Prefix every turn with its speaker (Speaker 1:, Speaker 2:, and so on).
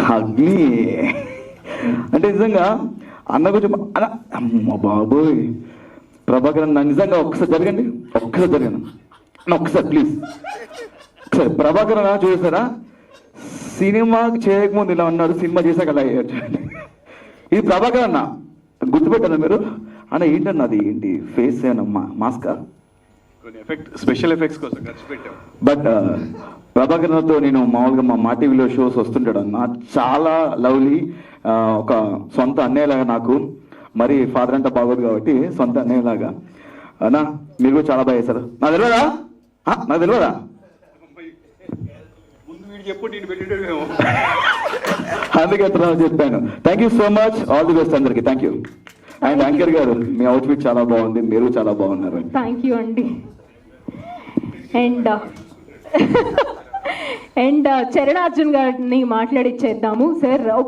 Speaker 1: అగ్ని అంటే నిజంగా అన్న కొంచెం అన్న అమ్మ బాబోయ్ ప్రభాకర్ అన్న నిజంగా ఒక్కసారి జరగండి ఒక్కసారి ప్లీజ్ ఒకసారి ప్రభాకర్ అన్న చూసారా సినిమా చేయకముందు ఇలా ఉన్నాడు సినిమా చేశాక అలా అయ్యాడు చూడండి ఇది ప్రభాకర్ అన్న గుర్తుపెట్టారా మీరు అన్న ఏంటన్న అది ఏంటి ఫేస్ ఏనమ్మా మాస్కా
Speaker 2: స్పెషల్ ఎఫెక్ట్స్ కోసం ఖర్చు పెట్టాం
Speaker 1: బట్ ప్రభాకర్తో నేను మామూలుగా మా టీవీలో షోస్ వస్తుంటాడు అన్న చాలా లవ్లీ ఒక సొంత అన్నయ్యలాగా నాకు మరి ఫాదర్ అంటే బాగోదు కాబట్టి సొంత అన్నయ్యలాగా అన్నా మీరు కూడా చాలా బాగా చేశారు నాకు తెలియదా అందుకే చెప్పాను thank you so much all the best అందరికి థ్యాంక్ యూ అండ్ యాంకర్ గారు మీ అవుట్ఫిట్ చాలా బాగుంది మీరు చాలా బాగున్నారు
Speaker 3: థ్యాంక్ యూ అండి అండ్ చరణ్ అర్జున్ గారిని మాట్లాడిచ్చేద్దాము సార్.